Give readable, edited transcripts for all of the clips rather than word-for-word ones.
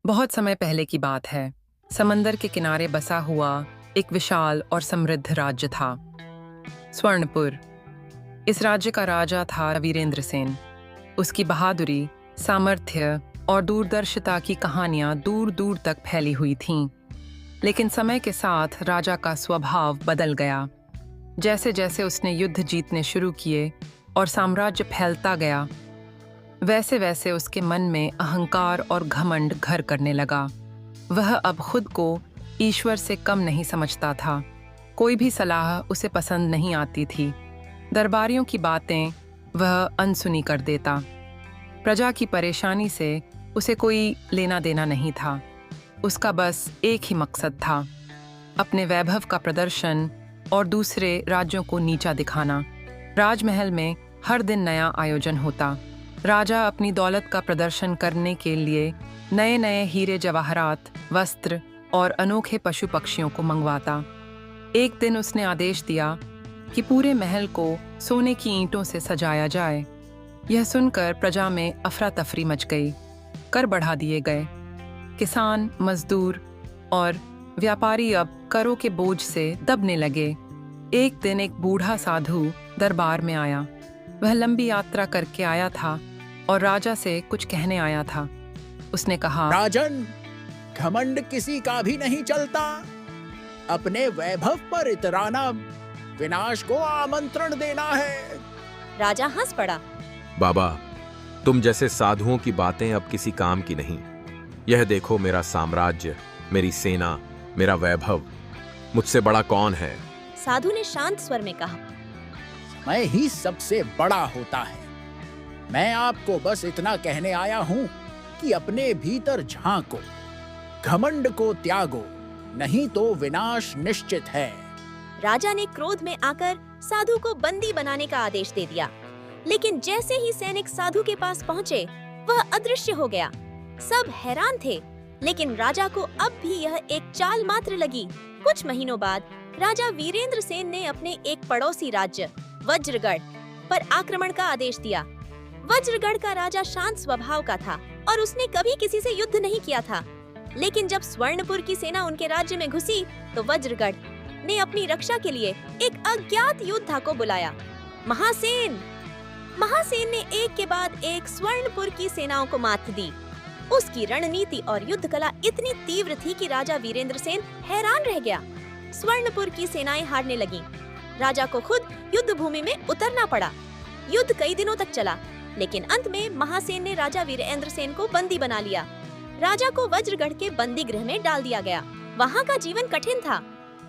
बहुत समय पहले की बात है। समंदर के किनारे बसा हुआ एक विशाल और समृद्ध राज्य था, स्वर्णपुर। इस राज्य का राजा था वीरेंद्र सेन। उसकी बहादुरी, सामर्थ्य और दूरदर्शिता की कहानियां दूर दूर तक फैली हुई थीं। लेकिन समय के साथ राजा का स्वभाव बदल गया। जैसे जैसे उसने युद्ध जीतने शुरू किए और साम्राज्य फैलता गया, वैसे वैसे उसके मन में अहंकार और घमंड घर करने लगा। वह अब खुद को ईश्वर से कम नहीं समझता था। कोई भी सलाह उसे पसंद नहीं आती थी। दरबारियों की बातें वह अनसुनी कर देता। प्रजा की परेशानी से उसे कोई लेना देना नहीं था। उसका बस एक ही मकसद था, अपने वैभव का प्रदर्शन और दूसरे राज्यों को नीचा दिखाना। राजमहल में हर दिन नया आयोजन होता। राजा अपनी दौलत का प्रदर्शन करने के लिए नए नए हीरे जवाहरात, वस्त्र और अनोखे पशु पक्षियों को मंगवाता। एक दिन उसने आदेश दिया कि पूरे महल को सोने की ईंटों से सजाया जाए। यह सुनकर प्रजा में अफरा तफरी मच गई। कर बढ़ा दिए गए। किसान, मजदूर और व्यापारी अब करों के बोझ से दबने लगे। एक दिन एक बूढ़ा साधु दरबार में आया। वह लंबी यात्रा करके आया था और राजा से कुछ कहने आया था। उसने कहा, राजन, घमंड किसी का भी नहीं चलता। अपने वैभव पर इतराना विनाश को आमंत्रण देना है। राजा हंस पड़ा। बाबा, तुम जैसे साधुओं की बातें अब किसी काम की नहीं। यह देखो, मेरा साम्राज्य, मेरी सेना, मेरा वैभव, मुझसे बड़ा कौन है? साधु ने शांत स्वर में कहा, मैं ही सबसे बड़ा होता है। मैं आपको बस इतना कहने आया हूं कि अपने भीतर झांको, घमंड को त्यागो, नहीं तो विनाश निश्चित है। राजा ने क्रोध में आकर साधु को बंदी बनाने का आदेश दे दिया। लेकिन जैसे ही सैनिक साधु के पास पहुंचे, वह अदृश्य हो गया। सब हैरान थे, लेकिन राजा को अब भी यह एक चाल मात्र लगी। कुछ महीनों बाद राजा वीरेंद्र सेन ने अपने एक पड़ोसी राज्य वज्रगढ़ पर आक्रमण का आदेश दिया। वज्रगढ़ का राजा शांत स्वभाव का था और उसने कभी किसी से युद्ध नहीं किया था। लेकिन जब स्वर्णपुर की सेना उनके राज्य में घुसी, तो वज्रगढ़ ने अपनी रक्षा के लिए एक अज्ञात योद्धा को बुलाया। महासेन ने एक के बाद एक स्वर्णपुर की सेनाओं को मात दी। उसकी रणनीति और युद्ध कला इतनी तीव्र थी कि राजा वीरेंद्र सेन हैरान रह गया। स्वर्णपुर की सेनाएं हारने लगीं। राजा को खुद युद्ध भूमि में उतरना पड़ा। युद्ध कई दिनों तक चला, लेकिन अंत में महासेन ने राजा वीरेंद्र सेन को बंदी बना लिया। राजा को वज्रगढ़ के बंदी गृह में डाल दिया गया। वहाँ का जीवन कठिन था।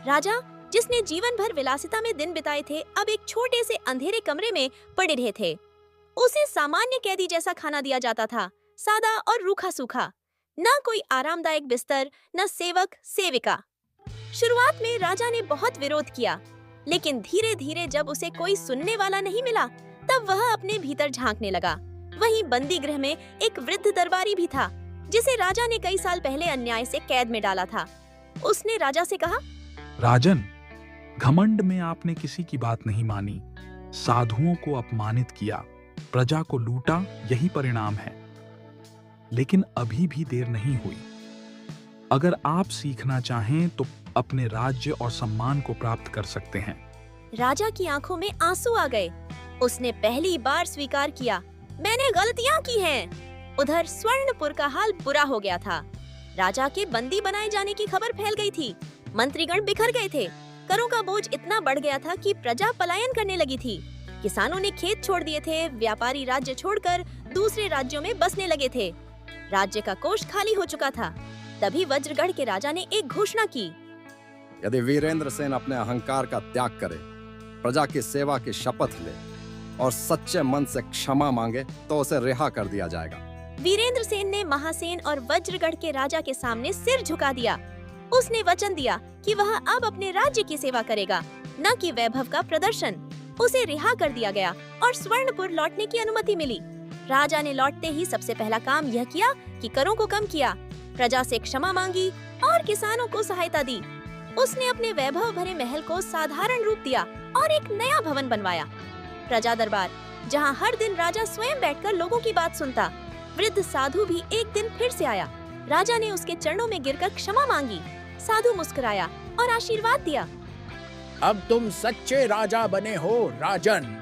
राजा, जिसने जीवन भर विलासिता में दिन बिताए थे, अब एक छोटे से अंधेरे कमरे में पड़े रहे थे। उसे सामान्य कैदी जैसा खाना दिया जाता था, सादा और रूखा सूखा। न कोई आरामदायक बिस्तर, न सेवक सेविका। शुरुआत में राजा ने बहुत विरोध किया, लेकिन धीरे धीरे जब उसे कोई सुनने वाला नहीं मिला, तब वह अपने भीतर झांकने लगा। वहीं बंदी गृह में एक वृद्ध दरबारी भी था, जिसे राजा ने कई साल पहले अन्याय से कैद में डाला था। उसने राजा से कहा, राजन, घमंड में आपने किसी की बात नहीं मानी, साधुओं को अपमानित किया, प्रजा को लूटा, यही परिणाम है। लेकिन अभी भी देर नहीं हुई। अगर आप सीखना चाहें तो अपने राज्य और सम्मान को प्राप्त कर सकते हैं। राजा की आंखों में आंसू आ गए। उसने पहली बार स्वीकार किया, मैंने गलतियां की हैं। उधर स्वर्णपुर का हाल बुरा हो गया था। राजा के बंदी बनाए जाने की खबर फैल गई थी। मंत्रीगण बिखर गए थे। करों का बोझ इतना बढ़ गया था कि प्रजा पलायन करने लगी थी। किसानों ने खेत छोड़ दिए थे। व्यापारी राज्य छोड़कर दूसरे राज्यों में बसने लगे थे। राज्य का कोष खाली हो चुका था। तभी वज्रगढ़ के राजा ने एक घोषणा की, यदि वीरेंद्र सेन अपने अहंकार का त्याग करे, प्रजा की सेवा की शपथ ले और सच्चे मन से क्षमा मांगे, तो उसे रिहा कर दिया जाएगा। वीरेंद्र सेन ने महासेन और वज्रगढ़ के राजा के सामने सिर झुका दिया। उसने वचन दिया कि वह अब अपने राज्य की सेवा करेगा, न कि वैभव का प्रदर्शन। उसे रिहा कर दिया गया और स्वर्णपुर लौटने की अनुमति मिली। राजा ने लौटते ही सबसे पहला काम यह किया कि करों को कम किया, प्रजा से क्षमा मांगी और किसानों को सहायता दी। उसने अपने वैभव भरे महल को साधारण रूप दिया और एक नया भवन बनवाया, प्रजा दरबार, जहां हर दिन राजा स्वयं बैठकर लोगों की बात सुनता। वृद्ध साधु भी एक दिन फिर से आया। राजा ने उसके चरणों में गिरकर क्षमा मांगी। साधु मुस्कुराया और आशीर्वाद दिया। अब तुम सच्चे राजा बने हो राजन।